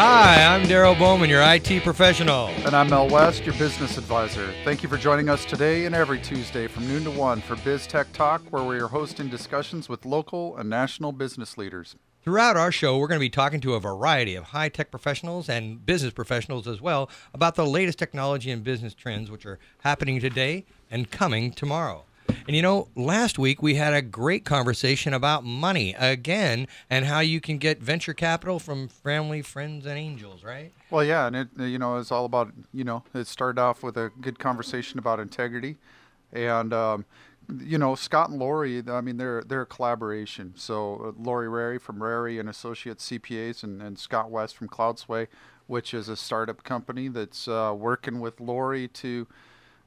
Hi, I'm Darrel Bowman, your IT professional. And I'm Mel West, your business advisor. Thank you for joining us today and every Tuesday from noon to 1 for BizTechTalk, where we are hosting discussions with local and national business leaders. Throughout our show, we're going to be talking to a variety of high-tech professionals and business professionals as well about the latest technology and business trends which are happening today and coming tomorrow. And you know, last week we had a great conversation about money again and how you can get venture capital from family, friends, and angels, right? Well, yeah, and it's all about, it started off with a good conversation about integrity. And, Scott and Lori, I mean, they're a collaboration. So Lori Rary from Rary and Associates CPAs and Scott West from Cloudsway, which is a startup company that's working with Lori to...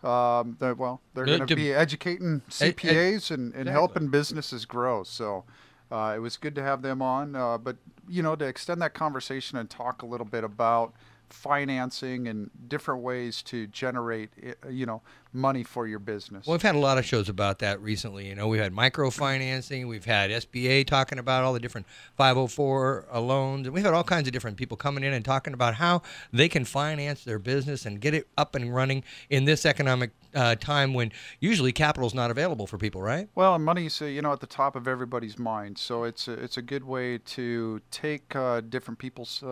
they're going to be educating CPAs and helping businesses grow. So it was good to have them on. But, to extend that conversation and talk a little bit about financing and different ways to generate, money for your business. Well, we've had a lot of shows about that recently. We've had microfinancing, we've had SBA talking about all the different 504 loans, and we've had all kinds of different people coming in and talking about how they can finance their business and get it up and running in this economic time when usually capital is not available for people, right? Well, and money's at the top of everybody's mind, so it's a good way to take different people's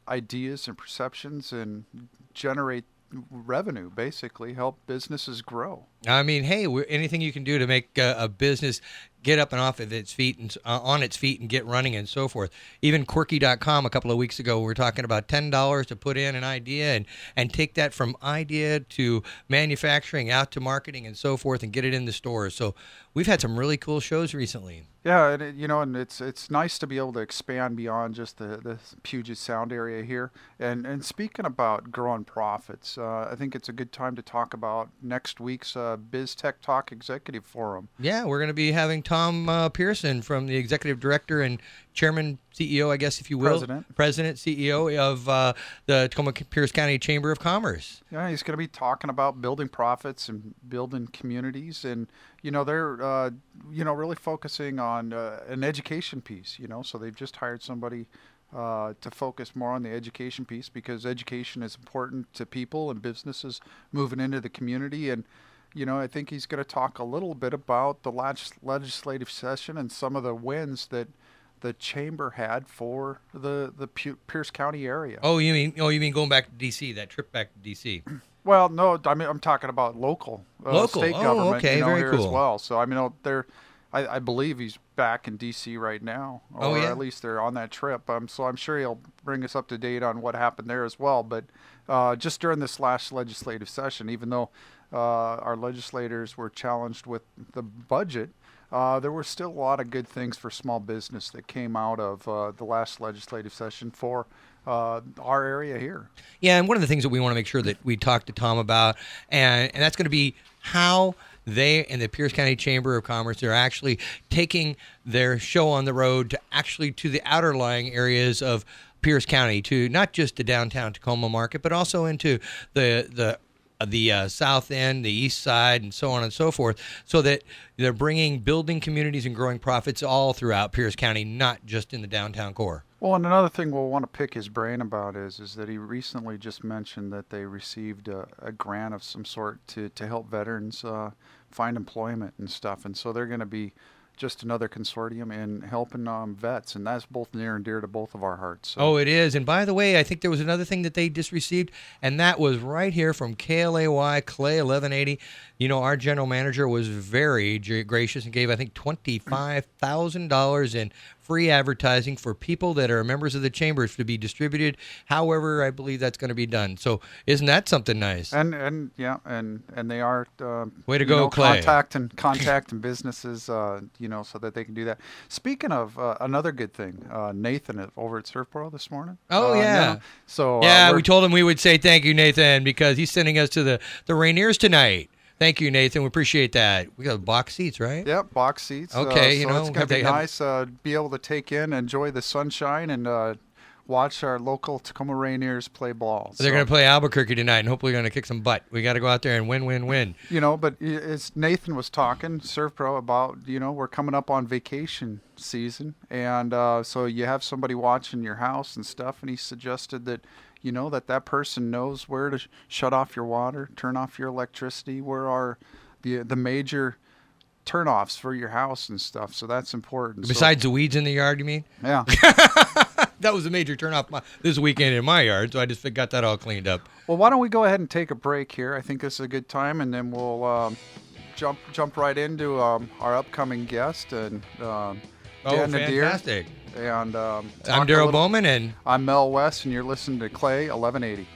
ideas and perceptions and generate revenue, basically help businesses grow. I mean, hey, anything you can do to make a business get up and off of its feet and on its feet and get running and so forth. Even Quirky.com a couple of weeks ago, we were talking about $10 to put in an idea and take that from idea to manufacturing out to marketing and so forth and get it in the stores. So we've had some really cool shows recently. Yeah, and it's nice to be able to expand beyond just the Puget Sound area here. And speaking about growing profits, I think it's a good time to talk about next week's BizTechTalk Executive Forum. Yeah, we're going to be having Tom Pearson from the Executive Director and Chairman, CEO, I guess, if you will. President, CEO of the Tacoma Pierce County Chamber of Commerce. Yeah, he's going to be talking about building profits and building communities. And, they're, really focusing on an education piece, so they've just hired somebody to focus more on the education piece because education is important to people and businesses moving into the community. And, I think he's going to talk a little bit about the last legislative session and some of the wins that the chamber had for the Pierce County area. Oh, you mean going back to D.C., that trip back to D.C.? Well, no, I mean I'm talking about local state government here as well. So I believe he's back in D.C. right now, or at least they're on that trip. So I'm sure he'll bring us up to date on what happened there as well. But just during this last legislative session, even though our legislators were challenged with the budget, there were still a lot of good things for small business that came out of the last legislative session for our area here. Yeah, and one of the things that we want to make sure that we talk to Tom about, and that's going to be how they and the Pierce County Chamber of Commerce are actually taking their show on the road to the outer lying areas of Pierce County, to not just the downtown Tacoma market, but also into the south end, the east side, and so on and so forth, so that they're building communities and growing profits all throughout Pierce County, not just in the downtown core. Well, and another thing we'll want to pick his brain about is that he recently just mentioned that they received a grant of some sort to help veterans find employment and stuff, and so they're going to be just another consortium in helping vets, and that's both near and dear to both of our hearts. So. Oh, it is. And by the way, I think there was another thing that they just received, and that was right here from KLAY, Clay 1180. Our general manager was very gracious and gave, I think, $25,000 in free advertising for people that are members of the chambers to be distributed. However, I believe that's going to be done. So isn't that something nice? And they are way to go, Clay. Contacting businesses, so that they can do that. Speaking of another good thing, Nathan over at Surfboro this morning. Oh yeah. So we told him we would say thank you, Nathan, because he's sending us to the Rainiers tonight. Thank you, Nathan. We appreciate that. We got box seats, right? Yep, box seats. Okay, so it's going to be nice. Be able to take in, enjoy the sunshine, and watch our local Tacoma Rainiers play ball. They're going to play Albuquerque tonight, and hopefully going to kick some butt. We got to go out there and win. But as Nathan was talking, ServPro, about, we're coming up on vacation season, and so you have somebody watching your house and stuff, and he suggested that, that person knows where to shut off your water, turn off your electricity, where are the major turnoffs for your house and stuff. So that's important. Besides the weeds in the yard, you mean? Yeah. That was a major turnoff this weekend in my yard, so I just got that all cleaned up. Well, why don't we go ahead and take a break here? I think this is a good time, and then we'll jump right into our upcoming guest and Dan Nadir. Fantastic! And I'm Darrel Bowman, and I'm Mel West, and you're listening to Clay 1180.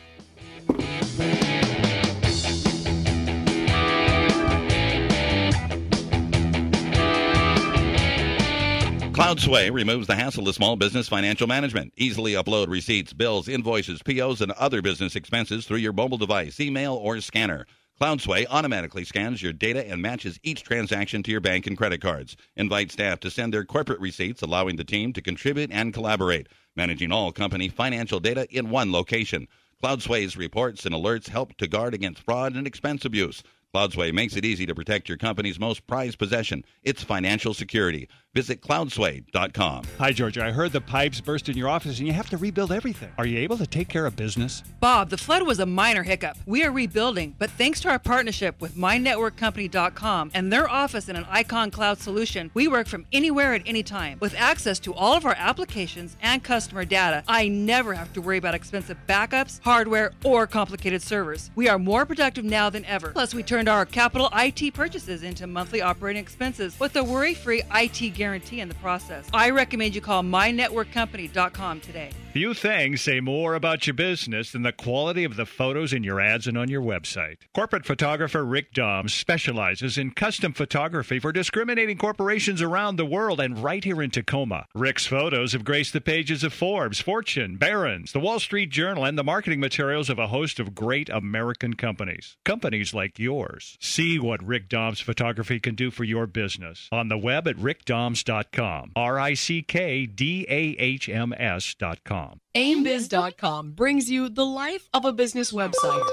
CloudSway removes the hassle of small business financial management. Easily upload receipts, bills, invoices, POs, and other business expenses through your mobile device, email, or scanner. CloudSway automatically scans your data and matches each transaction to your bank and credit cards. Invite staff to send their corporate receipts, allowing the team to contribute and collaborate, managing all company financial data in one location. CloudSway's reports and alerts help to guard against fraud and expense abuse. CloudSway makes it easy to protect your company's most prized possession, its financial security. Visit cloudsway.com. Hi, Georgia. I heard the pipes burst in your office and you have to rebuild everything. Are you able to take care of business? Bob, the flood was a minor hiccup. We are rebuilding, but thanks to our partnership with MyNetworkCompany.com and their office in an Icon Cloud solution, we work from anywhere at any time. With access to all of our applications and customer data, I never have to worry about expensive backups, hardware, or complicated servers. We are more productive now than ever. Plus, we turned our capital IT purchases into monthly operating expenses with a worry-free IT guarantee in the process. I recommend you call MyNetworkCompany.com today. Few things say more about your business than the quality of the photos in your ads and on your website. Corporate photographer Rick Doms specializes in custom photography for discriminating corporations around the world and right here in Tacoma. Rick's photos have graced the pages of Forbes, Fortune, Barron's, the Wall Street Journal, and the marketing materials of a host of great American companies. Companies like yours. See what Rick Doms photography can do for your business on the web at rickdoms.com. RICKDAHMS.com. AimBiz.com brings you the life of a business website.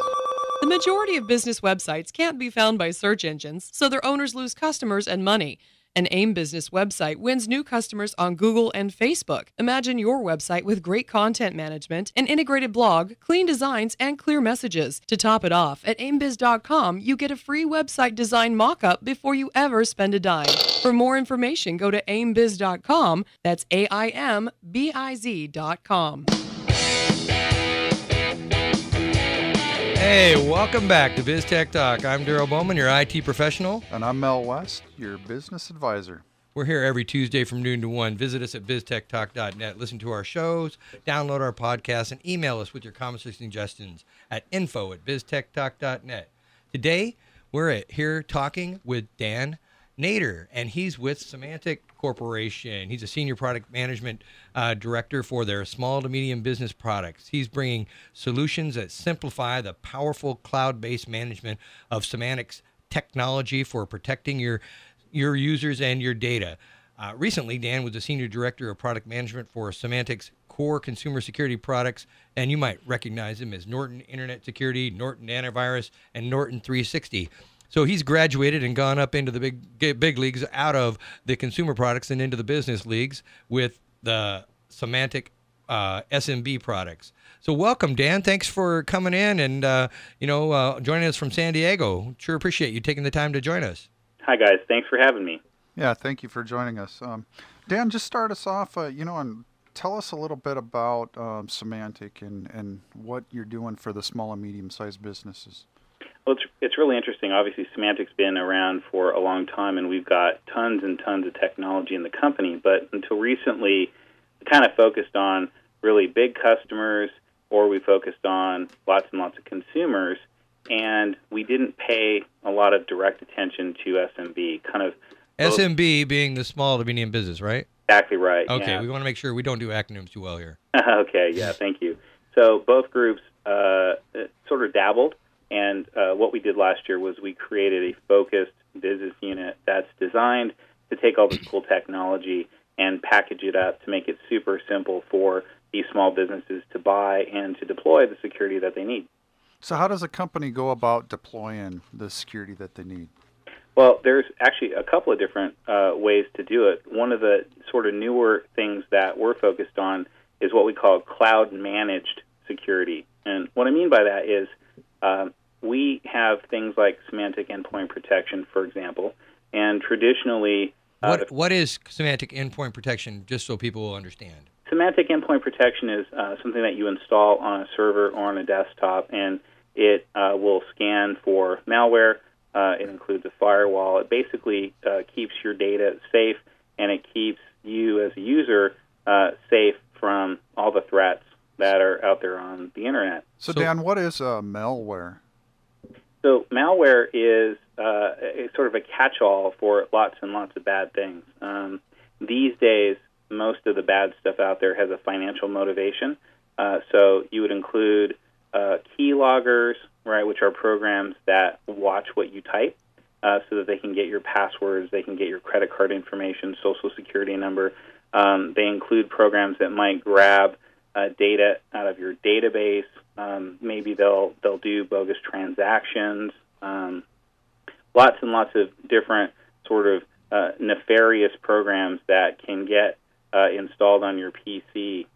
The majority of business websites can't be found by search engines, so their owners lose customers and money. An AIM Business website wins new customers on Google and Facebook. Imagine your website with great content management, an integrated blog, clean designs, and clear messages. To top it off, at AimBiz.com, you get a free website design mock-up before you ever spend a dime. For more information, go to AimBiz.com. That's AIMBIZ.com. Hey, welcome back to BizTechTalk. I'm Darrel Bowman, your IT professional. And I'm Mel West, your business advisor. We're here every Tuesday from noon to 1. Visit us at BizTechTalk.net. Listen to our shows, download our podcasts, and email us with your comments or suggestions at info@BizTechTalk.net. Today, we're here talking with Dan Nadir, and he's with Symantec Corporation. He's a senior product management director for their small to medium business products. He's bringing solutions that simplify the powerful cloud-based management of Symantec's technology for protecting your users and your data. Recently, Dan was the senior director of product management for Symantec's core consumer security products, and you might recognize him as Norton Internet Security, Norton Antivirus, and Norton 360. So he's graduated and gone up into the big leagues, out of the consumer products and into the business leagues with the Symantec SMB products. So welcome, Dan. Thanks for coming in and joining us from San Diego. Sure appreciate you taking the time to join us. Hi, guys. Thanks for having me. Yeah, thank you for joining us. Dan, just start us off, and tell us a little bit about Symantec and what you're doing for the small and medium-sized businesses. Well, it's really interesting. Obviously, Symantec's been around for a long time, and we've got tons and tons of technology in the company. But until recently, we kind of focused on really big customers, or we focused on lots and lots of consumers, and we didn't pay a lot of direct attention to SMB. SMB being the small to medium business, right? Exactly right. Okay, yeah. We want to make sure we don't do acronyms too well here. Okay, yeah, thank you. So both groups sort of dabbled. And what we did last year was we created a focused business unit that's designed to take all this cool technology and package it up to make it super simple for these small businesses to buy and to deploy the security that they need. So how does a company go about deploying the security that they need? Well, there's actually a couple of different ways to do it. One of the sort of newer things that we're focused on is what we call cloud-managed security. And what I mean by that is we have things like Symantec Endpoint Protection, for example, and traditionally... What is Symantec Endpoint Protection, just so people will understand? Symantec Endpoint Protection is something that you install on a server or on a desktop, and it will scan for malware. It includes a firewall. It basically keeps your data safe, and it keeps you as a user safe from all the threats that are out there on the Internet. So Dan, what is malware? So malware is sort of a catch-all for lots and lots of bad things. These days, most of the bad stuff out there has a financial motivation. So you would include keyloggers, right, which are programs that watch what you type so that they can get your passwords, they can get your credit card information, social security number. They include programs that might grab data out of your database. Maybe they'll do bogus transactions. Lots and lots of different sort of nefarious programs that can get installed on your PC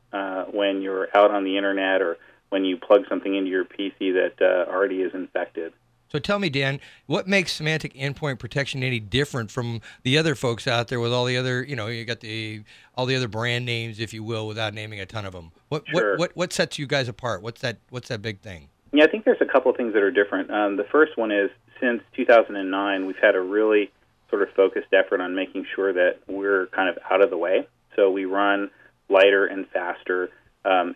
when you're out on the Internet or when you plug something into your PC that already is infected. So tell me, Dan, what makes Symantec Endpoint Protection any different from the other folks out there with all the other, you got all the other brand names, if you will, without naming a ton of them? What sets you guys apart? What's that big thing? Yeah, I think there's a couple of things that are different. The first one is since 2009, we've had a really sort of focused effort on making sure that we're kind of out of the way. So we run lighter and faster.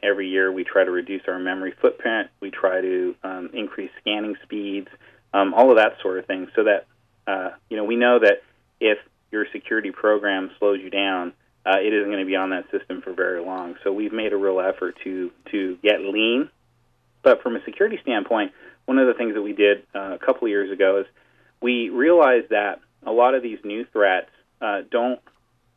Every year we try to reduce our memory footprint. We try to increase scanning speeds, all of that sort of thing, so that we know that if your security program slows you down, it isn't going to be on that system for very long. So we've made a real effort to get lean. But from a security standpoint, one of the things that we did a couple of years ago is we realized that a lot of these new threats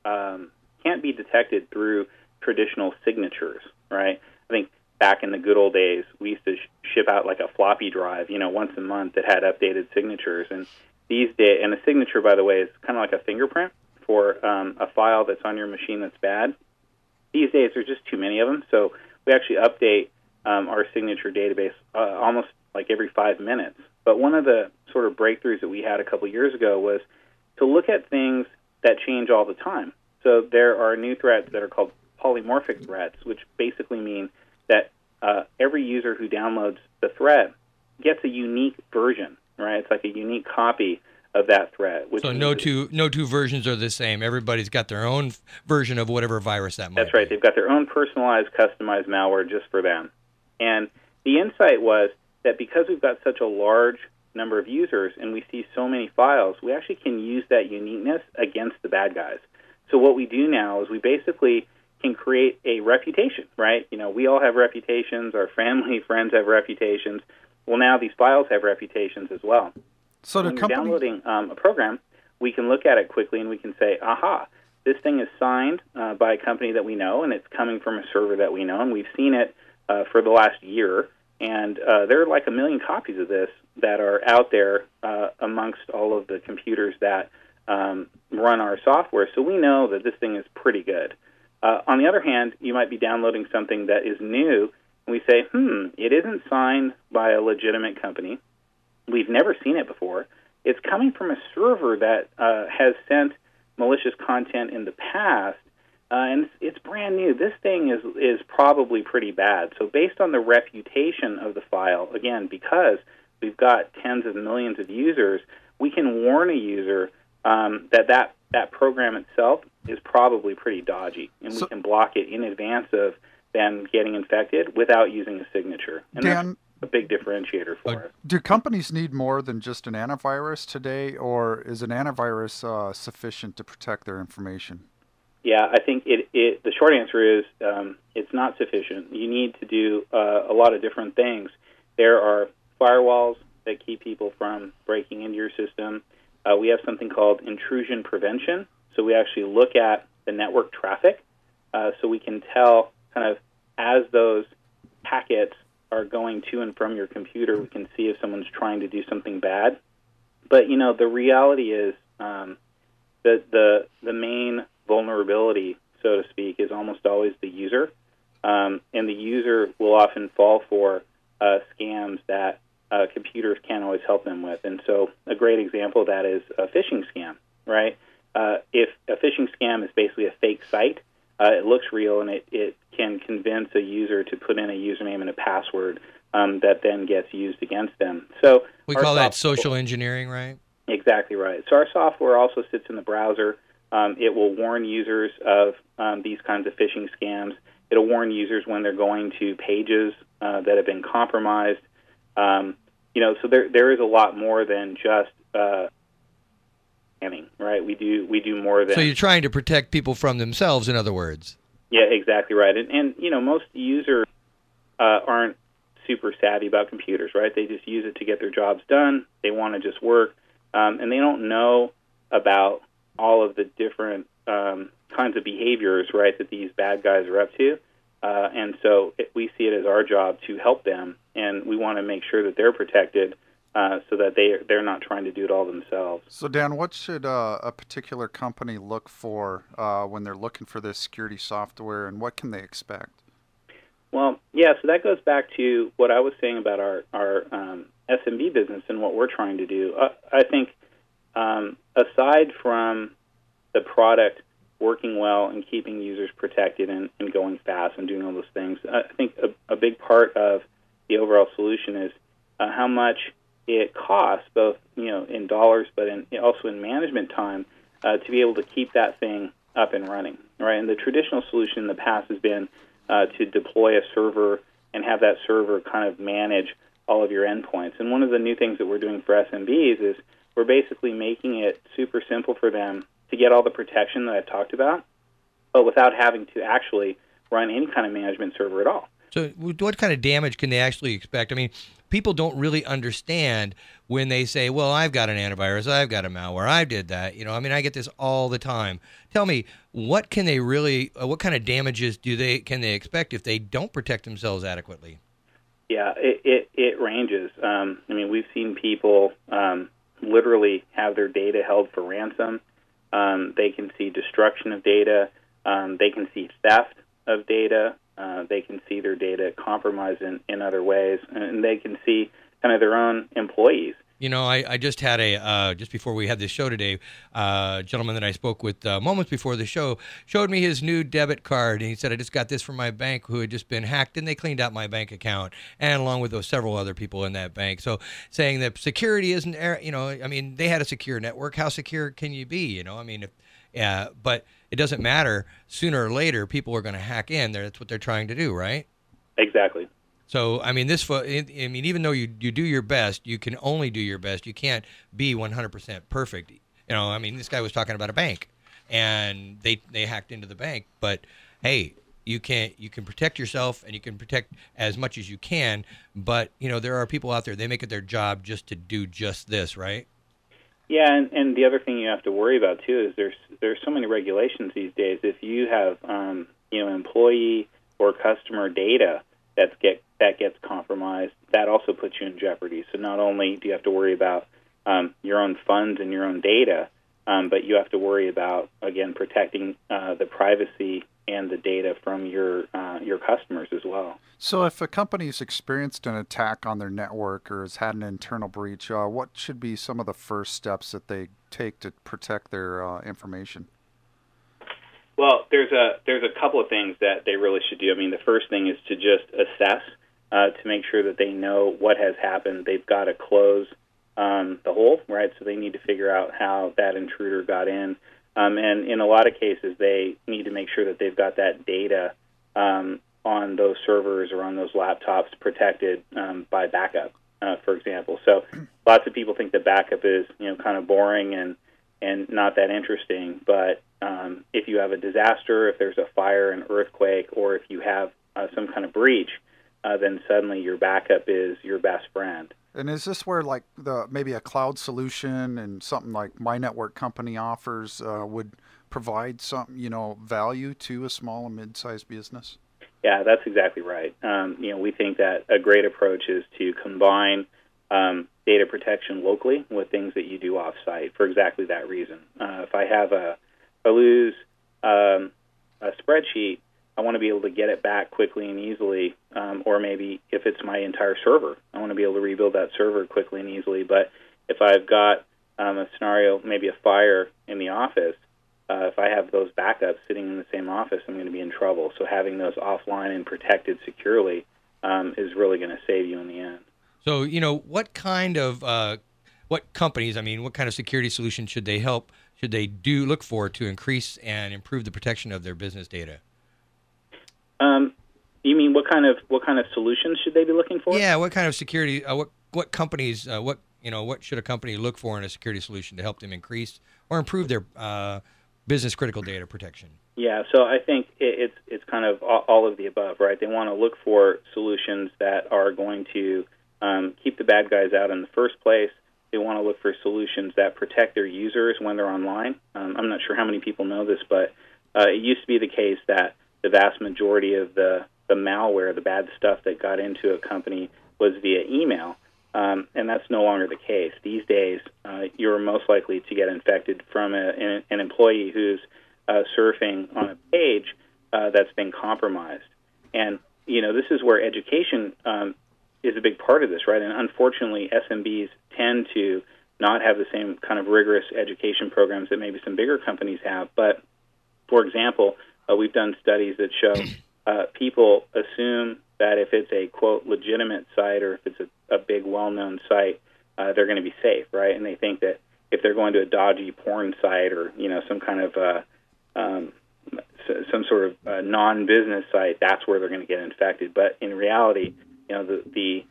can't be detected through traditional signatures, right? I think back in the good old days, we used to ship out like a floppy drive, once a month that had updated signatures. And these days, and a signature, by the way, is kind of like a fingerprint for a file that's on your machine that's bad. These days, there's just too many of them, so we actually update our signature database almost like every 5 minutes. But one of the sort of breakthroughs that we had a couple of years ago was to look at things that change all the time. So there are new threats that are called polymorphic threats, which basically mean that every user who downloads the threat gets a unique version, right? It's like a unique copy of that threat. So no two versions are the same. Everybody's got their own version of whatever virus that might be. That's right. They've got their own personalized, customized malware just for them. And the insight was that because we've got such a large number of users and we see so many files, we actually can use that uniqueness against the bad guys. So what we do now is we basically can create a reputation, right? We all have reputations. Our family, friends have reputations. Well, now these files have reputations as well. So when you're downloading a program, we can look at it quickly and we can say, aha, this thing is signed by a company that we know, and it's coming from a server that we know, and we've seen it for the last year. And there are like 1 million copies of this that are out there amongst all of the computers that run our software. So we know that this thing is pretty good. On the other hand, you might be downloading something that is new, and we say, it isn't signed by a legitimate company. We've never seen it before. It's coming from a server that has sent malicious content in the past, and it's brand new. This thing is probably pretty bad. So based on the reputation of the file, again, because we've got tens of millions of users, we can warn a user that program itself is probably pretty dodgy, and we can block it in advance of them getting infected without using a signature. And Dan, that's a big differentiator for us. Do companies need more than just an antivirus today, or is an antivirus sufficient to protect their information? Yeah, I think the short answer is it's not sufficient. You need to do a lot of different things. There are firewalls that keep people from breaking into your system. We have something called intrusion prevention. So we actually look at the network traffic, so we can tell kind of as those packets are going to and from your computer, we can see if someone's trying to do something bad. But, the reality is that the main vulnerability, so to speak, is almost always the user. And the user will often fall for scams that computers can't always help them with. And so a great example of that is a phishing scam, right? If a phishing scam is basically a fake site, it looks real, and it can convince a user to put in a username and a password that then gets used against them. So we call that social engineering, right? Exactly right. So our software also sits in the browser. It will warn users of these kinds of phishing scams. It'll warn users when they're going to pages that have been compromised. So there is a lot more than just scamming, right? We do more than. So you're trying to protect people from themselves, in other words. Yeah, exactly right. And most users aren't super savvy about computers, right? They just use it to get their jobs done. They want to just work, and they don't know about all of the different kinds of behaviors, right, that these bad guys are up to. And so we see it as our job to help them, and we want to make sure that they're protected so that they're not trying to do it all themselves. So, Dan, what should a particular company look for when they're looking for this security software, and what can they expect? Well, yeah, so that goes back to what I was saying about our SMB business and what we're trying to do. I think aside from the product working well and keeping users protected and going fast and doing all those things, I think a big part of the overall solution is how much it costs, both in dollars, but also in management time, to be able to keep that thing up and running, right? And the traditional solution in the past has been to deploy a server and have that server kind of manage all of your endpoints. And one of the new things that we're doing for SMBs is we're basically making it super simple for them to get all the protection that I've talked about, but without having to actually run any kind of management server at all. So what kind of damage can they actually expect? I mean, people don't really understand when they say, well, I've got an antivirus, I've got a malware, I did that. I get this all the time. Tell me, what can they really, what kind of damages can they expect if they don't protect themselves adequately? Yeah, it ranges. We've seen people literally have their data held for ransom. They can see destruction of data. They can see theft of data. They can see their data compromised in other ways, and they can see kind of their own employees. I just had just before we had this show today, a gentleman that I spoke with moments before the show showed me his new debit card, and he said, I just got this from my bank who had just been hacked, and they cleaned out my bank account, and along with several other people in that bank. So saying that security isn't, they had a secure network. How secure can you be? But it doesn't matter. Sooner or later, people are going to hack in. That's what they're trying to do, right? Exactly. So, even though you do your best, you can only do your best. You can't be 100% perfect. This guy was talking about a bank, and they hacked into the bank. But hey, you can protect yourself, and you can protect as much as you can. But there are people out there, they make it their job just to do just this, right? Yeah, and the other thing you have to worry about too is there's so many regulations these days. If you have employee or customer data that gets compromised, that also puts you in jeopardy. So not only do you have to worry about your own funds and your own data, but you have to worry about, again, protecting the privacy and the data from your customers as well. So if a company's experienced an attack on their network or has had an internal breach, what should be some of the first steps that they take to protect their information? Well, there's a couple of things that they really should do. The first thing is to just assess to make sure that they know what has happened. They've got to close the hole, right? So they need to figure out how that intruder got in. And in a lot of cases, they need to make sure that they've got that data on those servers or on those laptops protected by backup, for example. So lots of people think that backup is kind of boring and not that interesting, but if you have a disaster, if there's a fire, an earthquake, or if you have some kind of breach, then suddenly your backup is your best friend. And is this where maybe a cloud solution and something like My Network Company offers would provide some, value to a small and mid-sized business? Yeah, that's exactly right. We think that a great approach is to combine data protection locally with things that you do off-site for exactly that reason. If I lose a spreadsheet, I want to be able to get it back quickly and easily, or maybe if it's my entire server, I want to be able to rebuild that server quickly and easily. But if I've got a scenario, maybe a fire in the office, if I have those backups sitting in the same office, I'm going to be in trouble. So having those offline and protected securely is really going to save you in the end. So, what kind of what companies, what kind of security solutions should they look for to increase and improve the protection of their business data? You mean what kind of solutions should they be looking for? Yeah, what kind of security? What companies? What should a company look for in a security solution to help them increase or improve their business critical data protection? Yeah, so I think it's kind of all of the above, right? They want to look for solutions that are going to keep the bad guys out in the first place. They want to look for solutions that protect their users when they're online. I'm not sure how many people know this, but it used to be the case that the vast majority of the malware, the bad stuff that got into a company, was via email, and that's no longer the case. These days, you're most likely to get infected from an employee who's surfing on a page that's been compromised. And, this is where education is a big part of this, right? And unfortunately, SMBs tend to not have the same kind of rigorous education programs that maybe some bigger companies have. But, for example, we've done studies that show people assume that if it's a, quote, legitimate site or if it's a big, well-known site, they're going to be safe, right? And they think that if they're going to a dodgy porn site or, some kind of some sort of non-business site, that's where they're going to get infected. But in reality, the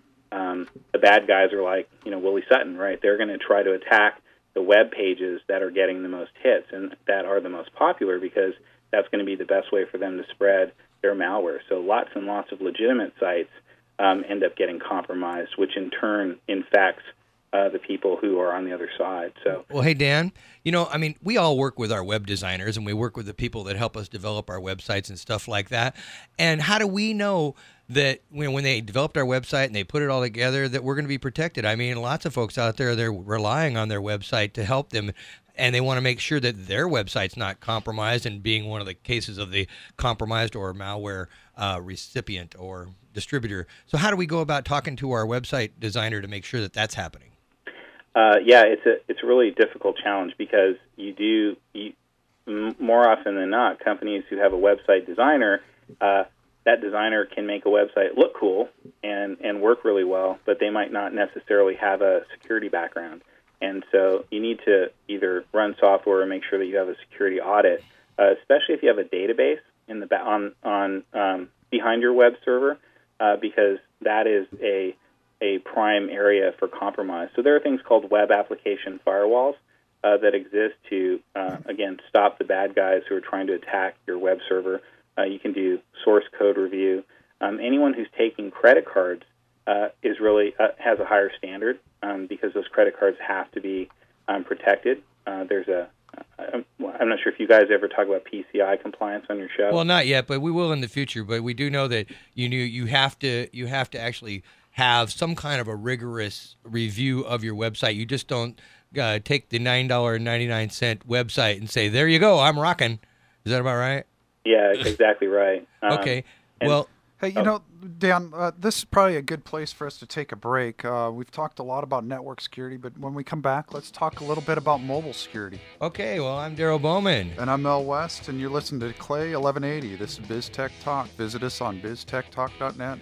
bad guys are like, Willie Sutton, right? They're going to try to attack the web pages that are getting the most hits and that are the most popular because that's going to be the best way for them to spread their malware. So lots and lots of legitimate sites end up getting compromised, which in turn infects the people who are on the other side. So, well, hey, Dan, we all work with our web designers and we work with the people that help us develop our websites and stuff like that. And how do we know that when they developed our website and they put it all together that we're going to be protected? Lots of folks out there, they're relying on their website to help them, and they want to make sure that their website's not compromised, and being one of the cases of the compromised or malware recipient or distributor. So how do we go about talking to our website designer to make sure that that's happening? It's a really difficult challenge because more often than not, companies who have a website designer, that designer can make a website look cool and work really well, but they might not necessarily have a security background. And so you need to either run software or make sure that you have a security audit, especially if you have a database in the behind your web server, because that is a prime area for compromise. So there are things called web application firewalls that exist to, again, stop the bad guys who are trying to attack your web server. You can do source code review. Anyone who's taking credit cards is really has a higher standard because those credit cards have to be protected. I'm not sure if you guys ever talk about PCI compliance on your show. Well, not yet, but we will in the future. But we do know that you have to actually have some kind of a rigorous review of your website. You just don't take the $9.99 website and say, "There you go, I'm rocking." Is that about right? Yeah, exactly right. Okay. Well, hey, Dan, this is probably a good place for us to take a break. We've talked a lot about network security, but when we come back, let's talk a little bit about mobile security. Okay, well, I'm Darrel Bowman. And I'm Mel West, and you're listening to Clay 1180. This is BizTechTalk. Visit us on BizTechTalk.net.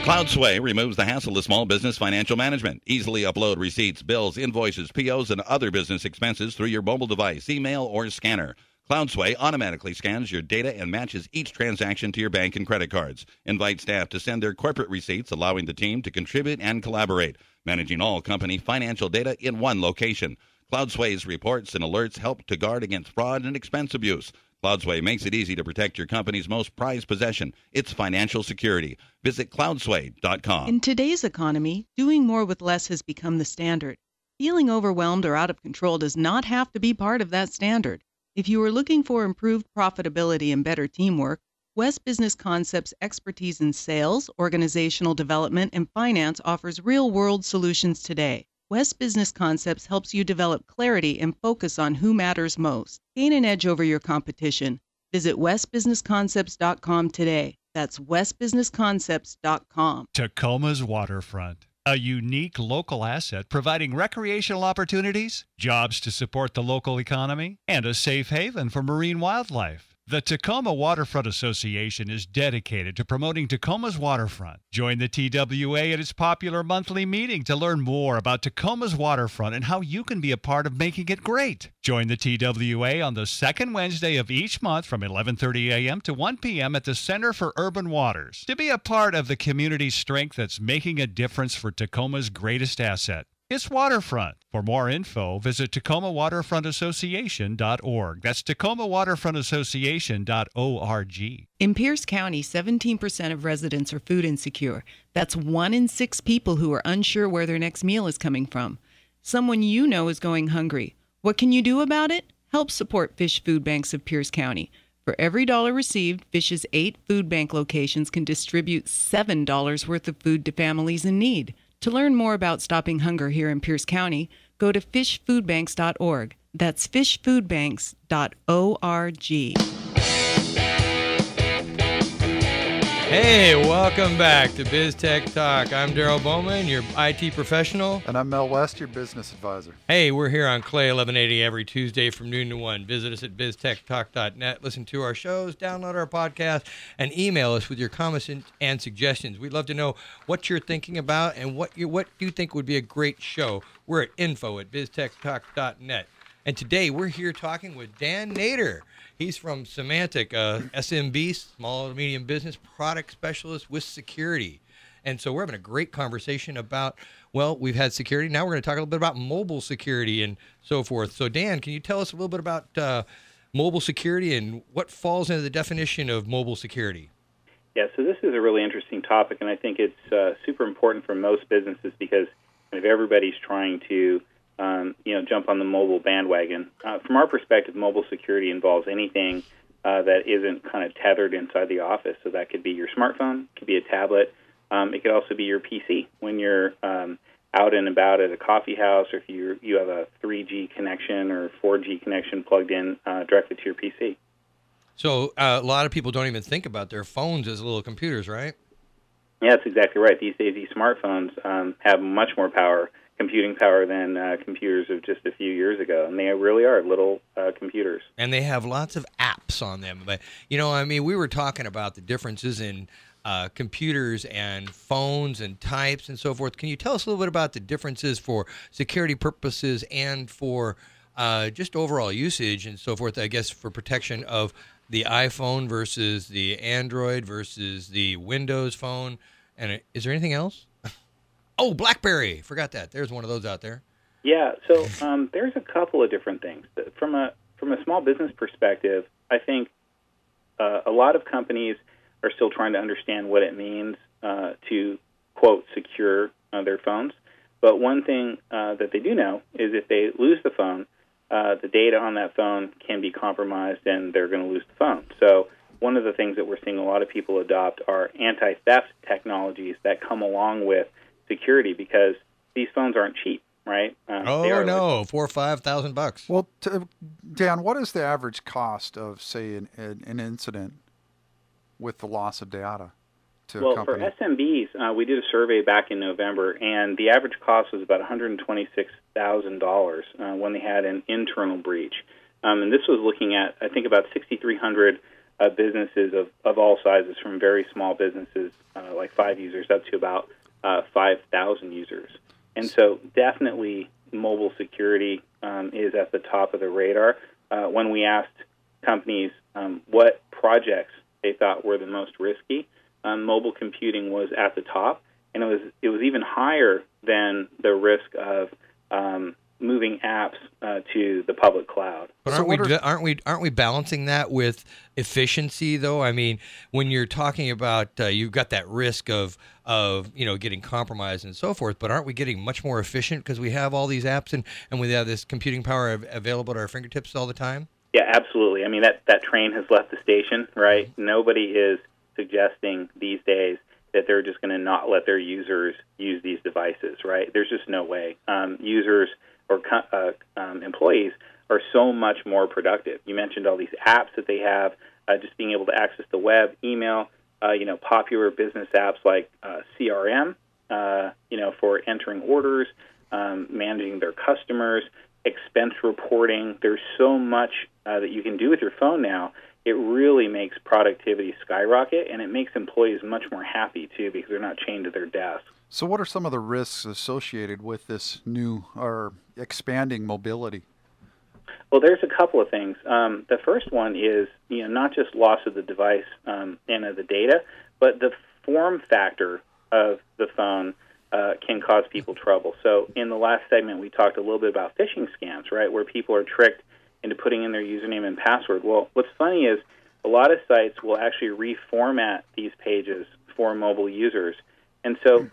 CloudSway removes the hassle of small business financial management. Easily upload receipts, bills, invoices, POs, and other business expenses through your mobile device, email, or scanner. CloudSway automatically scans your data and matches each transaction to your bank and credit cards. Invite staff to send their corporate receipts, allowing the team to contribute and collaborate, managing all company financial data in one location. CloudSway's reports and alerts help to guard against fraud and expense abuse. Cloudsway makes it easy to protect your company's most prized possession, its financial security. Visit cloudsway.com. In today's economy, doing more with less has become the standard. Feeling overwhelmed or out of control does not have to be part of that standard. If you are looking for improved profitability and better teamwork, West Business Concepts' expertise in sales, organizational development, and finance offers real-world solutions today. West Business Concepts helps you develop clarity and focus on who matters most. Gain an edge over your competition. Visit westbusinessconcepts.com today. That's westbusinessconcepts.com. Tacoma's Waterfront. A unique local asset providing recreational opportunities, jobs to support the local economy, and a safe haven for marine wildlife. The Tacoma Waterfront Association is dedicated to promoting Tacoma's waterfront. Join the TWA at its popular monthly meeting to learn more about Tacoma's waterfront and how you can be a part of making it great. Join the TWA on the second Wednesday of each month from 11:30 a.m. to 1 p.m. at the Center for Urban Waters to be a part of the community's strength that's making a difference for Tacoma's greatest asset. It's waterfront. For more info, visit TacomaWaterfrontAssociation.org. That's TacomaWaterfrontAssociation.org. In Pierce County, 17% of residents are food insecure. That's 1 in 6 people who are unsure where their next meal is coming from. Someone you know is going hungry. What can you do about it? Help support Fish Food Banks of Pierce County. For every dollar received, Fish's 8 food bank locations can distribute $7 worth of food to families in need. To learn more about stopping hunger here in Pierce County, go to fishfoodbanks.org. That's fishfoodbanks.org. Hey, welcome back to BizTechTalk. I'm Darrel Bowman, your IT professional. And I'm Mel West, your business advisor. Hey, we're here on Clay 1180 every Tuesday from noon to 1. Visit us at biztechtalk.net. Listen to our shows, download our podcast, and email us with your comments and suggestions. We'd love to know what you're thinking about and what you think would be a great show. We're at info@biztechtalk.net. And today we're here talking with Dan Nadir. He's from Symantec, SMB, small to medium business product specialist with security. And so we're having a great conversation about, well, we've had security. Now we're going to talk a little bit about mobile security and so forth. So Dan, can you tell us a little bit about mobile security and what falls into the definition of mobile security? Yeah, so this is a really interesting topic, and I think it's super important for most businesses because if everybody's trying to jump on the mobile bandwagon. From our perspective, mobile security involves anything that isn't kind of tethered inside the office. So that could be your smartphone, could be a tablet. It could also be your PC when you're out and about at a coffee house, or if you have a 3G connection or 4G connection plugged in directly to your PC. So a lot of people don't even think about their phones as little computers, right? Yeah, that's exactly right. These days, these smartphones have much more computing power than computers of just a few years ago, and they really are little computers. And they have lots of apps on them. But, we were talking about the differences in computers and phones and types and so forth. Can you tell us a little bit about the differences for security purposes and for just overall usage and so forth, I guess, for protection of the iPhone versus the Android versus the Windows phone? And is there anything else? Oh, BlackBerry. Forgot that. There's one of those out there. Yeah, so there's a couple of different things. From a small business perspective, I think a lot of companies are still trying to understand what it means to, quote, secure their phones. But one thing that they do know is if they lose the phone, the data on that phone can be compromised and they're going to lose the phone. So one of the things that we're seeing a lot of people adopt are anti-theft technologies that come along with security, because these phones aren't cheap, right? $4,000 or $5,000. Well, Dan, what is the average cost of, say, an incident with the loss of data to a company? Well, for SMBs, we did a survey back in November, and the average cost was about $126,000 when they had an internal breach. And this was looking at, I think, about 6,300 businesses of all sizes, from very small businesses like 5 users up to about 5,000 users. And so definitely mobile security is at the top of the radar. When we asked companies what projects they thought were the most risky, mobile computing was at the top, and it was even higher than the risk of moving apps to the public cloud. But aren't we balancing that with efficiency though? I mean, when you're talking about you've got that risk of getting compromised and so forth, but aren't we getting much more efficient because we have all these apps and we have this computing power available at our fingertips all the time? Yeah, absolutely. I mean, that train has left the station, right? Nobody is suggesting these days that they're just going to not let their users use these devices, right? There's just no way. Users or employees are so much more productive. You mentioned all these apps that they have, just being able to access the web, email, popular business apps like CRM, for entering orders, managing their customers, expense reporting. There's so much that you can do with your phone now. It really makes productivity skyrocket, and it makes employees much more happy, too, because they're not chained to their desk. So what are some of the risks associated with this new or expanding mobility? Well, there's a couple of things. The first one is, not just loss of the device and of the data, but the form factor of the phone can cause people trouble. So in the last segment, we talked a little bit about phishing scams, right, where people are tricked into putting in their username and password. Well, what's funny is a lot of sites will actually reformat these pages for mobile users. And so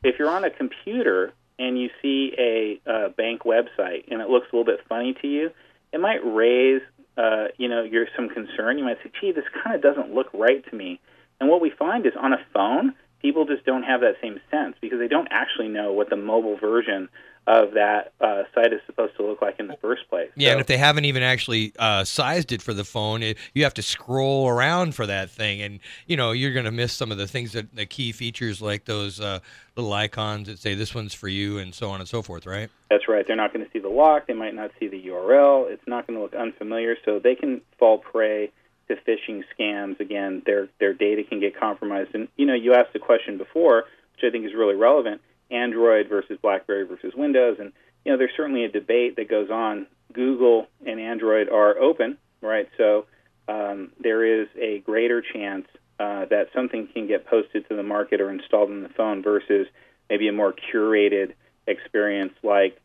if you're on a computer and you see a bank website and it looks a little bit funny to you, it might raise some concern. You might say, gee, this kind of doesn't look right to me. And what we find is on a phone, people just don't have that same sense because they don't actually know what the mobile version of that site is supposed to look like in the first place. Yeah, so, and if they haven't even actually sized it for the phone, you have to scroll around for that thing, and you're going to miss some of the things the key features like those little icons that say this one's for you and so on and so forth, right? That's right. They're not going to see the lock. They might not see the URL. It's not going to look unfamiliar, so they can fall prey to phishing scams. Again, their data can get compromised. And you asked the question before, which I think is really relevant. Android versus BlackBerry versus Windows, and there's certainly a debate that goes on. Google and Android are open, right? So there is a greater chance that something can get posted to the market or installed in the phone versus maybe a more curated experience like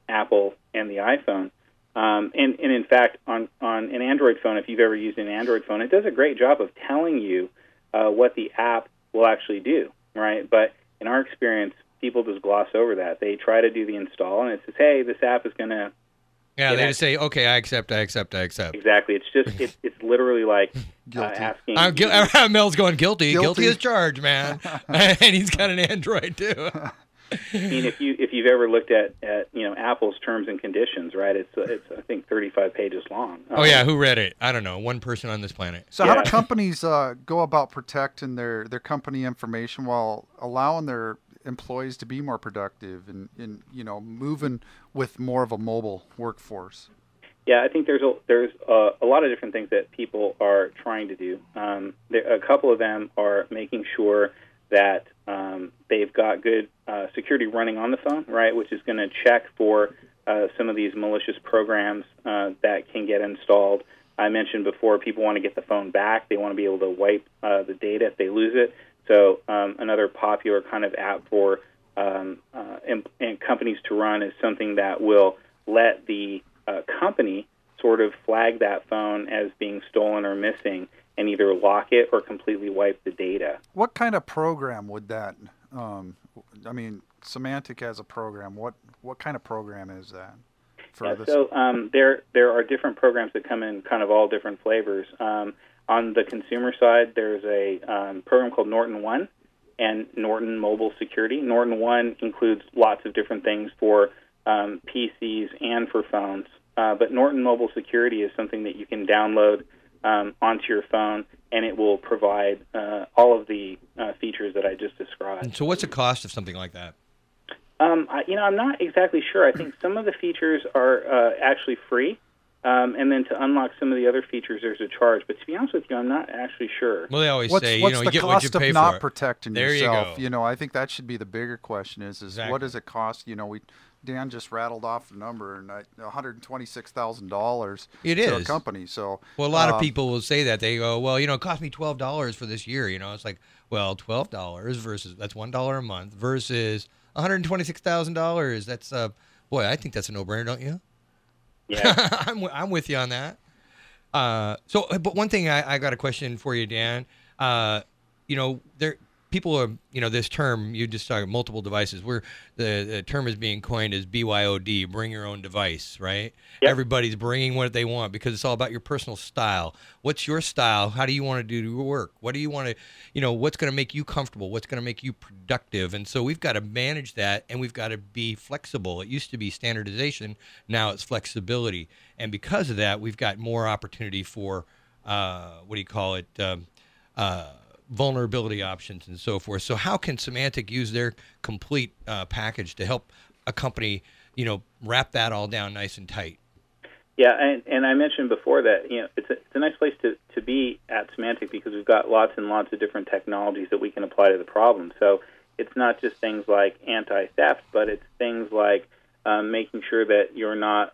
Apple and the iPhone. And in fact, on an Android phone, if you've ever used an Android phone, it does a great job of telling you what the app will actually do, right? But in our experience, people just gloss over that. They try to do the install, and it says, hey, this app is going to... Yeah, they just say, okay, I accept. Exactly. It's just, it's literally like asking... Mel's going, guilty as charged, man. And he's got an Android, too. I mean, if you've ever looked at Apple's terms and conditions, right? It's I think 35 pages long. Oh yeah, who read it? I don't know. One person on this planet. So how do companies go about protecting their company information while allowing their employees to be more productive and moving with more of a mobile workforce? Yeah, I think there's a lot of different things that people are trying to do. A couple of them are making sure that they've got good security running on the phone, right, which is going to check for some of these malicious programs that can get installed. I mentioned before, people want to get the phone back. They want to be able to wipe the data if they lose it. So another popular kind of app for and companies to run is something that will let the company sort of flag that phone as being stolen or missing and either lock it or completely wipe the data. What kind of program would that? Symantec has a program. What kind of program is that? So there are different programs that come in kind of all different flavors. On the consumer side, there's a program called Norton One and Norton Mobile Security. Norton One includes lots of different things for PCs and for phones. But Norton Mobile Security is something that you can download onto your phone, and it will provide all of the features that I just described. So what's the cost of something like that? I'm not exactly sure. I think some of the features are actually free, and then to unlock some of the other features, there's a charge. But to be honest with you, I'm not actually sure. Well, they always say, what's you get what you pay for. What's the cost of not protecting there yourself? You go. I think that should be the bigger question is exactly. What does it cost? Dan just rattled off the number, and $126,000 to a company. So, well, a lot of people will say that. They go, well, it cost me $12 for this year. It's like, well, $12 versus that's $1 a month versus $126,000. That's Boy, I think that's a no-brainer, don't you? Yeah. I'm with you on that. But one thing I got a question for you, Dan. People are, this term, you just talk multiple devices, where the term is being coined as BYOD, bring your own device, right? Yep. Everybody's bringing what they want because it's all about your personal style. What's your style? How do you want to do your work? What do you want to, what's going to make you comfortable? What's going to make you productive? And so we've got to manage that, and we've got to be flexible. It used to be standardization. Now it's flexibility. And because of that, we've got more opportunity for, vulnerability options and so forth. So how can Symantec use their complete package to help a company, wrap that all down nice and tight? Yeah, and I mentioned before that it's a nice place to be at Symantec because we've got lots and lots of different technologies that we can apply to the problem. So it's not just things like anti-theft, but it's things like making sure that you're not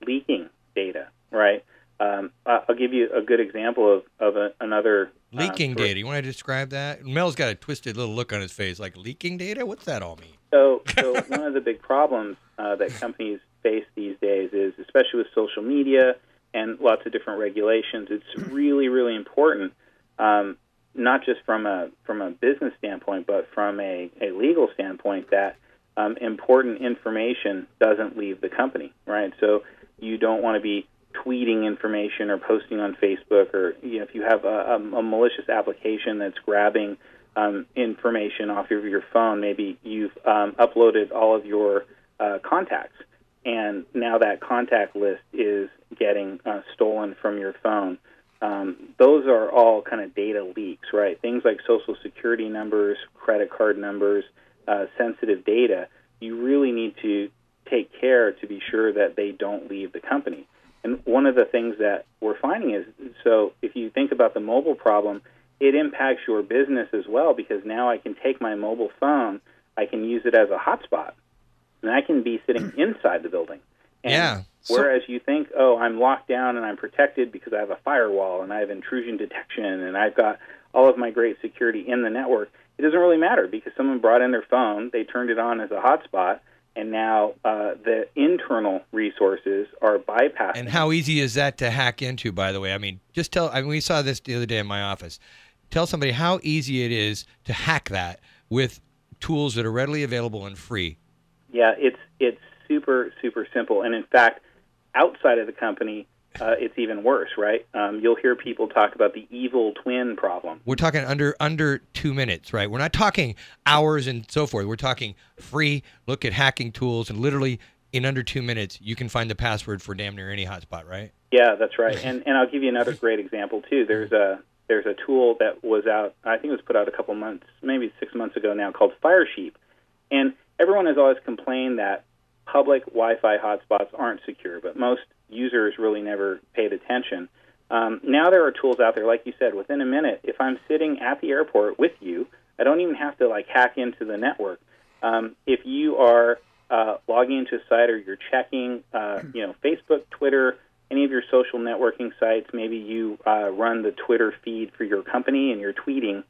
leaking data, right? I'll give you a good example of another leaking data. You want to describe that? Mel's got a twisted little look on his face, like leaking data. What's that all mean? So one of the big problems that companies face these days is, especially with social media and lots of different regulations, it's really, really important, not just from a business standpoint, but from a legal standpoint, that important information doesn't leave the company, right? So you don't want to be tweeting information or posting on Facebook, or if you have a malicious application that's grabbing information off of your phone, maybe you've uploaded all of your contacts, and now that contact list is getting stolen from your phone. Those are all kind of data leaks, right? Things like social security numbers, credit card numbers, sensitive data. You really need to take care to be sure that they don't leave the company. And one of the things that we're finding is, so if you think about the mobile problem, it impacts your business as well, because now I can take my mobile phone, I can use it as a hotspot, and I can be sitting inside the building. And whereas you think, I'm locked down and I'm protected because I have a firewall and I have intrusion detection and I've got all of my great security in the network, it doesn't really matter because someone brought in their phone, they turned it on as a hotspot, and now the internal resources are bypassed. And how easy is that to hack into, by the way? I mean, we saw this the other day in my office. Tell somebody how easy it is to hack that with tools that are readily available and free. Yeah, it's super, super simple. And in fact, outside of the company, it's even worse, right? You'll hear people talk about the evil twin problem. We're talking under 2 minutes, right? We're not talking hours and so forth. We're talking free. Look at hacking tools, and literally in under 2 minutes, you can find the password for damn near any hotspot, right? Yeah, that's right. And I'll give you another great example too. There's a tool that was out. I think it was put out a couple months, maybe 6 months ago now, called Firesheep. And everyone has always complained that public Wi-Fi hotspots aren't secure, but most users really never paid attention. Now there are tools out there, like you said, within a minute. If I'm sitting at the airport with you, I don't even have to hack into the network. If you are logging into a site, or you're checking, Facebook, Twitter, any of your social networking sites, maybe you run the Twitter feed for your company and you're tweeting,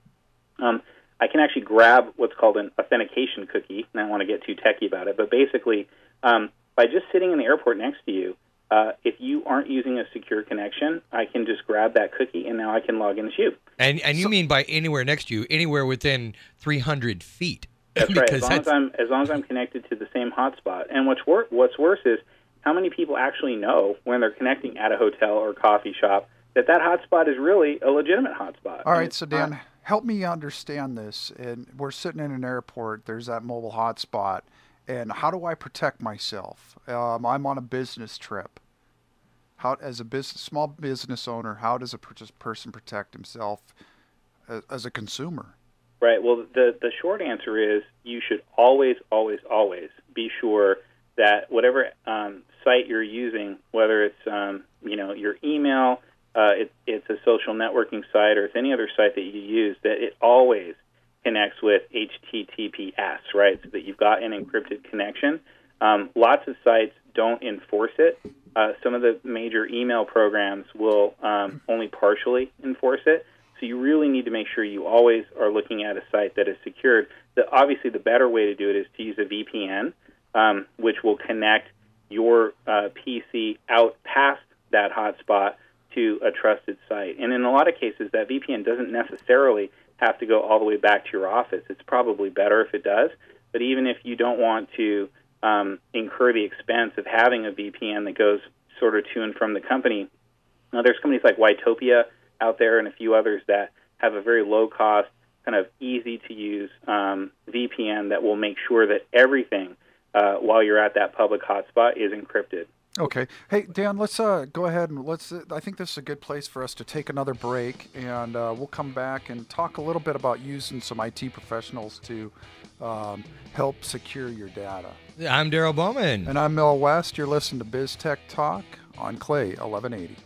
I can actually grab what's called an authentication cookie, and I don't want to get too techie about it, but basically, by just sitting in the airport next to you, if you aren't using a secure connection, I can just grab that cookie, and now I can log in as you. And you mean by anywhere next to you, anywhere within 300 feet? That's right. As long as I'm connected to the same hotspot. And what's worse is how many people actually know when they're connecting at a hotel or coffee shop that hotspot is really a legitimate hotspot. All right, so Dan, help me understand this. And we're sitting in an airport. There's that mobile hotspot. And how do I protect myself? I'm on a business trip. How, as a small business owner, how does a person protect himself as a consumer? Right. Well, the short answer is you should always, always, always be sure that whatever site you're using, whether it's your email, it's a social networking site, or it's any other site that you use, that it always connects with HTTPS, right? So that you've got an encrypted connection. Lots of sites don't enforce it. Some of the major email programs will only partially enforce it. So you really need to make sure you always are looking at a site that is secured. Obviously, the better way to do it is to use a VPN. which will connect your PC out past that hotspot to a trusted site. And in a lot of cases, that VPN doesn't necessarily have to go all the way back to your office. It's probably better if it does. But even if you don't want to incur the expense of having a VPN that goes sort of to and from the company, there's companies like Ytopia out there and a few others that have a very low-cost, kind of easy-to-use VPN that will make sure that everything while you're at that public hotspot is encrypted. Okay. Hey, Dan, let's go ahead and I think this is a good place for us to take another break, and we'll come back and talk a little bit about using some IT professionals to help secure your data. I'm Darrel Bowman. And I'm Mel West. You're listening to BizTechTalk on Clay 1180.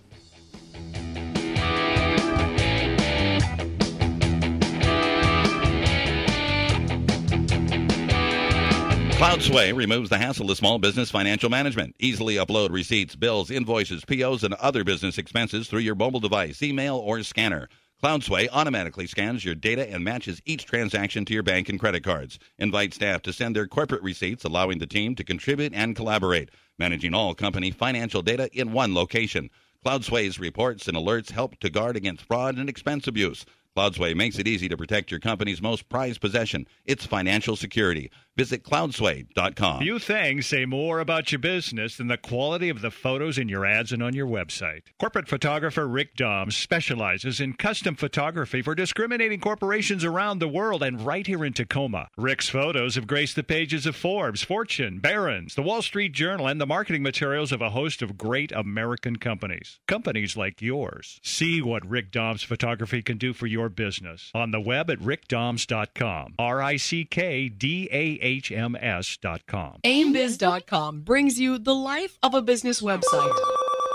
CloudSway removes the hassle of small business financial management. Easily upload receipts, bills, invoices, POs, and other business expenses through your mobile device, email, or scanner. CloudSway automatically scans your data and matches each transaction to your bank and credit cards. Invite staff to send their corporate receipts, allowing the team to contribute and collaborate, managing all company financial data in one location. CloudSway's reports and alerts help to guard against fraud and expense abuse. CloudSway makes it easy to protect your company's most prized possession, its financial security. Visit cloudsway.com. Few things say more about your business than the quality of the photos in your ads and on your website. Corporate photographer Rick Doms specializes in custom photography for discriminating corporations around the world and right here in Tacoma. Rick's photos have graced the pages of Forbes, Fortune, Barron's, the Wall Street Journal, and the marketing materials of a host of great American companies. Companies like yours. See what Rick Doms photography can do for your business on the web at rickdoms.com. RICKDAHMS.com. AimBiz.com brings you the life of a business website.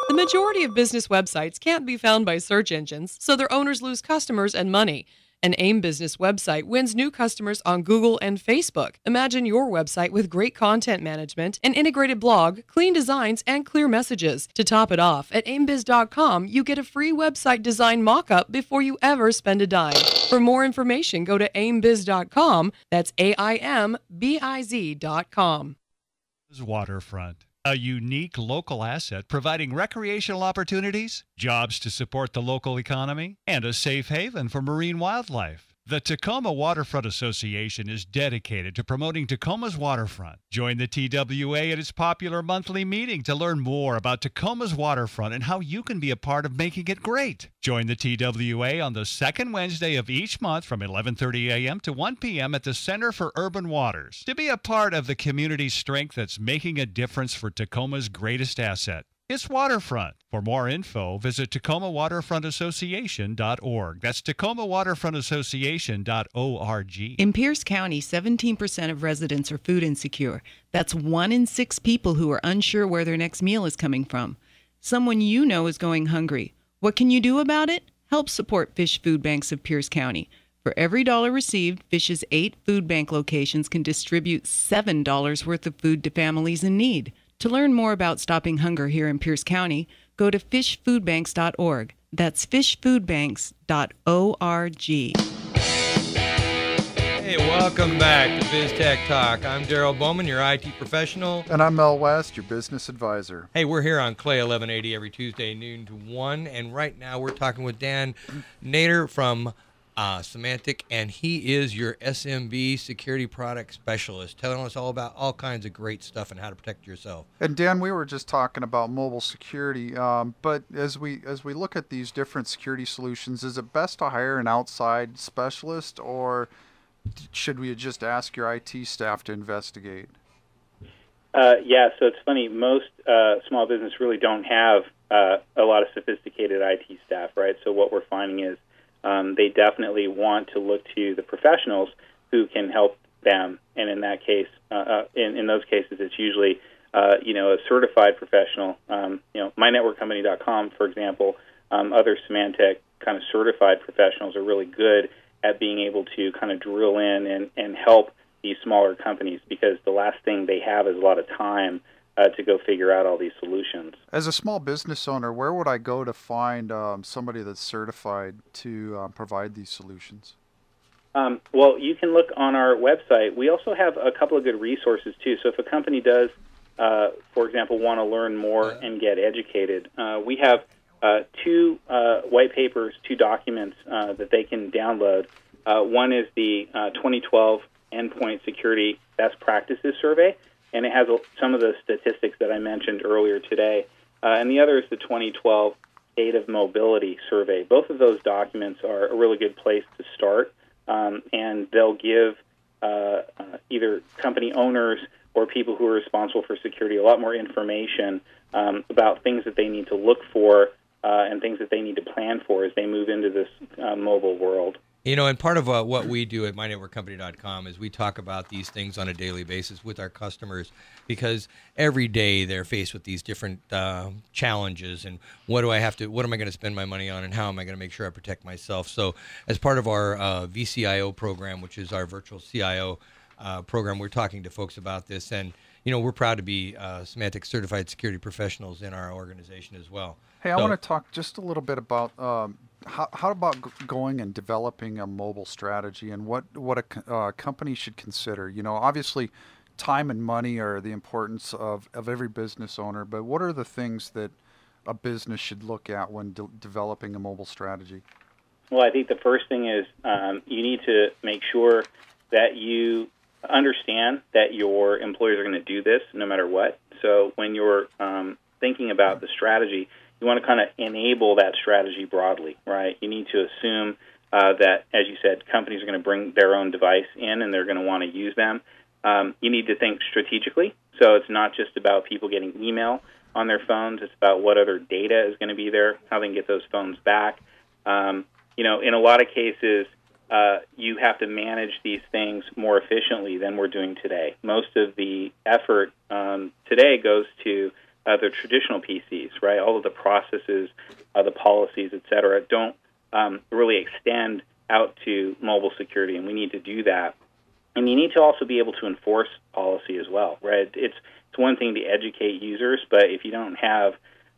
The majority of business websites can't be found by search engines, so their owners lose customers and money. An AIM business website wins new customers on Google and Facebook. Imagine your website with great content management, an integrated blog, clean designs, and clear messages. To top it off, at aimbiz.com, you get a free website design mock-up before you ever spend a dime. For more information, go to aimbiz.com. That's AIMBIZ.com. Waterfront. A unique local asset providing recreational opportunities, jobs to support the local economy, and a safe haven for marine wildlife. The Tacoma Waterfront Association is dedicated to promoting Tacoma's waterfront. Join the TWA at its popular monthly meeting to learn more about Tacoma's waterfront and how you can be a part of making it great. Join the TWA on the second Wednesday of each month from 11:30 a.m. to 1 p.m. at the Center for Urban Waters to be a part of the community strength that's making a difference for Tacoma's greatest asset. It's waterfront. For more info, visit TacomaWaterfrontAssociation.org. That's TacomaWaterfrontAssociation.org. In Pierce County, 17% of residents are food insecure. That's 1 in 6 people who are unsure where their next meal is coming from. Someone you know is going hungry. What can you do about it? Help support Fish Food Banks of Pierce County. For every dollar received, Fish's 8 food bank locations can distribute $7 worth of food to families in need. To learn more about stopping hunger here in Pierce County, go to fishfoodbanks.org. That's fishfoodbanks.org. Hey, welcome back to BizTechTalk. I'm Darrel Bowman, your IT professional. And I'm Mel West, your business advisor. Hey, we're here on Clay 1180 every Tuesday, noon to 1. And right now we're talking with Dan Nadir from Symantec, and he is your SMB security product specialist, telling us all about all kinds of great stuff and how to protect yourself. And Dan, we were just talking about mobile security, but as we look at these different security solutions, is it best to hire an outside specialist, or should we just ask your IT staff to investigate? Yeah, so it's funny. Most small business really don't have a lot of sophisticated IT staff, right? So what we're finding is they definitely want to look to the professionals who can help them, and in that case, in those cases, it's usually a certified professional. MyNetworkCompany.com, for example, other Symantec kind of certified professionals are really good at being able to kind of drill in and help these smaller companies, because the last thing they have is a lot of time to go figure out all these solutions. As a small business owner, where would I go to find somebody that's certified to provide these solutions? Well, you can look on our website. We also have a couple of good resources, too. So if a company does, for example, want to learn more and get educated, we have two white papers, two documents that they can download. One is the 2012 Endpoint Security Best Practices Survey, and it has some of the statistics that I mentioned earlier today. And the other is the 2012 State of Mobility Survey. Both of those documents are a really good place to start, and they'll give either company owners or people who are responsible for security a lot more information about things that they need to look for and things that they need to plan for as they move into this mobile world. You know, and part of what we do at mynetworkcompany.com is we talk about these things on a daily basis with our customers, because every day they're faced with these different challenges, and what am I going to spend my money on, and how am I going to make sure I protect myself? So as part of our VCIO program, which is our virtual CIO program, we're talking to folks about this, and you know, we're proud to be Symantec certified security professionals in our organization as well. Hey, I want to talk just a little bit about how about going and developing a mobile strategy, and what a company should consider. You know, obviously, time and money are the importance of every business owner, but what are the things that a business should look at when developing a mobile strategy? Well, I think the first thing is you need to make sure that you understand that your employees are going to do this no matter what. So when you're thinking about the strategy, you want to kind of enable that strategy broadly, right? You need to assume that, as you said, companies are going to bring their own device in and they're going to want to use them. You need to think strategically. So it's not just about people getting email on their phones. It's about what other data is going to be there, how they can get those phones back. You know, in a lot of cases, you have to manage these things more efficiently than we're doing today. Most of the effort today goes to the traditional PCs, right? All of the processes, the policies, et cetera, don't really extend out to mobile security, and we need to do that. And you need to also be able to enforce policy as well, right? It's one thing to educate users, but if you don't have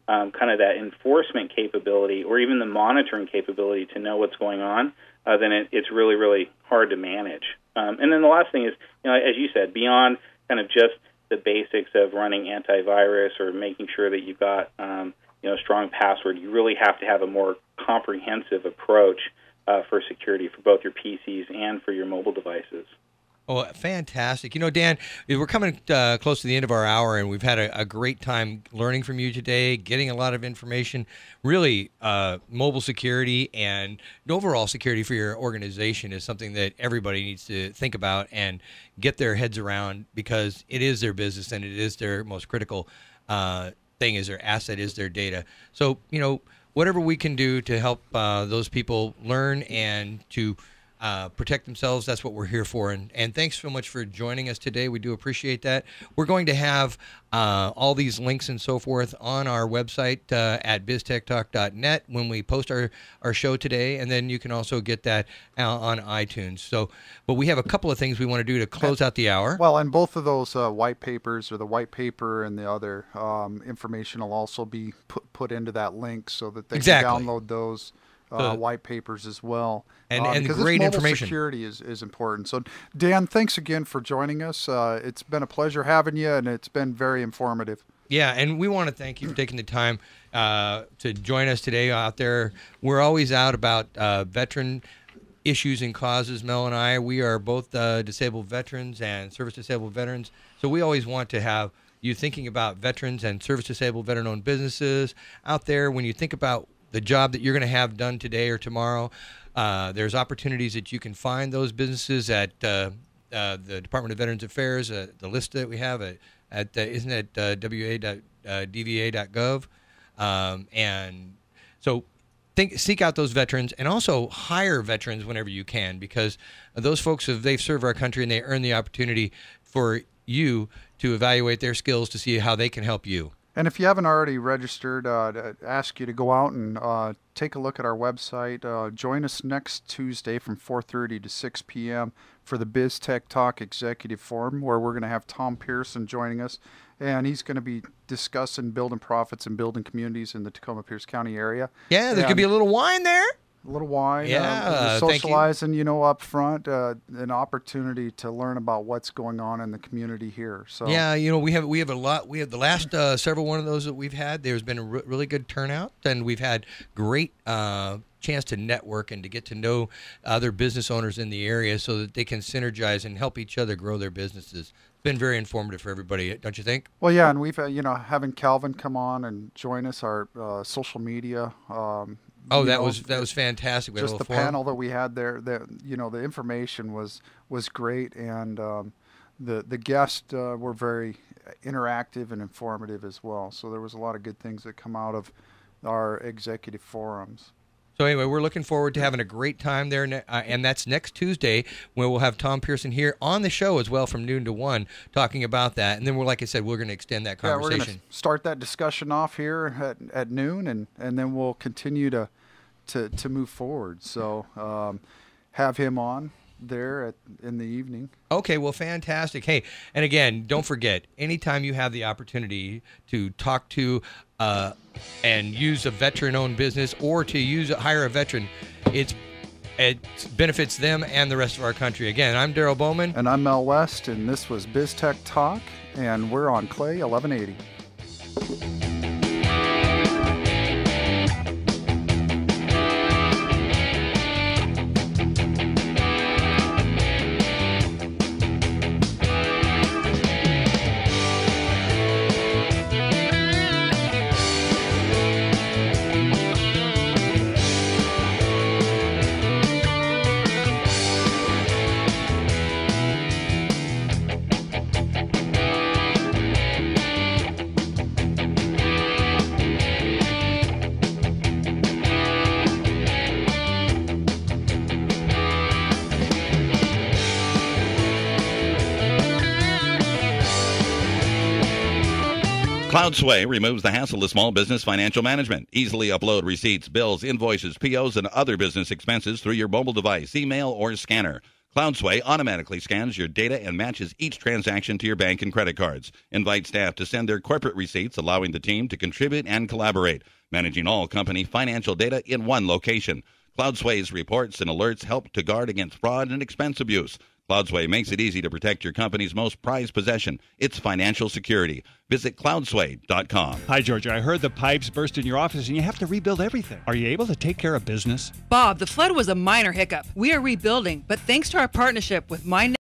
kind of that enforcement capability or even the monitoring capability to know what's going on, then it's really, really hard to manage. And then the last thing is, you know, as you said, beyond kind of just the basics of running antivirus or making sure that you've got you know, strong password, you really have to have a more comprehensive approach for security for both your PCs and for your mobile devices. Oh, fantastic. You know, Dan, we're coming close to the end of our hour, and we've had a great time learning from you today, getting a lot of information. Really, mobile security and overall security for your organization is something that everybody needs to think about and get their heads around, because it is their business and it is their most critical thing, is their asset, is their data. So, you know, whatever we can do to help those people learn and to protect themselves, that's what we're here for. And thanks so much for joining us today. We do appreciate that. We're going to have all these links and so forth on our website at biztechtalk.net when we post our show today, and then you can also get that on iTunes. So, but we have a couple of things we want to do to close out the hour. Well, and both of those white papers, or the white paper and the other information, will also be put into that link so that they can download those white papers as well. And because great mobile information. Security is important. So, Dan, thanks again for joining us. It's been a pleasure having you, and it's been very informative. Yeah, and we want to thank you for taking the time to join us today out there. We're always out about veteran issues and causes, Mel and I. We are both disabled veterans and service-disabled veterans, so we always want to have you thinking about veterans and service-disabled veteran-owned businesses out there. When you think about the job that you're going to have done today or tomorrow, there's opportunities that you can find those businesses at the Department of Veterans Affairs, the list that we have at isn't it wa.dva.gov, and so seek out those veterans, and also hire veterans whenever you can, because those folks, they've served our country and they earn the opportunity for you to evaluate their skills to see how they can help you. And if you haven't already registered, I'd ask you to go out and take a look at our website. Join us next Tuesday from 4:30 to 6 p.m. for the BizTechTalk Executive Forum, where we're going to have Tom Pearson joining us, and he's going to be discussing building profits and building communities in the Tacoma-Pierce County area. Yeah, there could be a little wine there. A little wine. Yeah, thank you. Socializing, up front, an opportunity to learn about what's going on in the community here. So yeah, we have a lot. We have the last several one of those that we've had. There's been a really good turnout, and we've had great chance to network and to get to know other business owners in the area so that they can synergize and help each other grow their businesses. It's been very informative for everybody, don't you think? Well, yeah, and we've having Calvin come on and join us, our social media. That was fantastic. We had a just the little forum. panel that we had there, the information was great, and the guests were very interactive and informative as well. So there was a lot of good things that come out of our executive forums. So anyway, we're looking forward to having a great time there, and that's next Tuesday, where we'll have Tom Pearson here on the show as well from noon to 1 talking about that. And then like I said, we're going to extend that conversation. Yeah, we're going to start that discussion off here at noon, and then we'll continue to move forward. So have him on there in the evening. Okay, well, fantastic. Hey, and again, don't forget, anytime you have the opportunity to talk to and use a veteran-owned business or to hire a veteran, it benefits them and the rest of our country. Again, I'm Darrel Bowman. And I'm Mel West, and this was BizTechTalk, and we're on Clay 1180. CloudSway removes the hassle of small business financial management. Easily upload receipts, bills, invoices, POs, and other business expenses through your mobile device, email, or scanner. CloudSway automatically scans your data and matches each transaction to your bank and credit cards. Invite staff to send their corporate receipts, allowing the team to contribute and collaborate, managing all company financial data in one location. CloudSway's reports and alerts help to guard against fraud and expense abuse. CloudSway makes it easy to protect your company's most prized possession, its financial security. Visit cloudsway.com. Hi, Georgia. I heard the pipes burst in your office and you have to rebuild everything. Are you able to take care of business? Bob, the flood was a minor hiccup. We are rebuilding, but thanks to our partnership with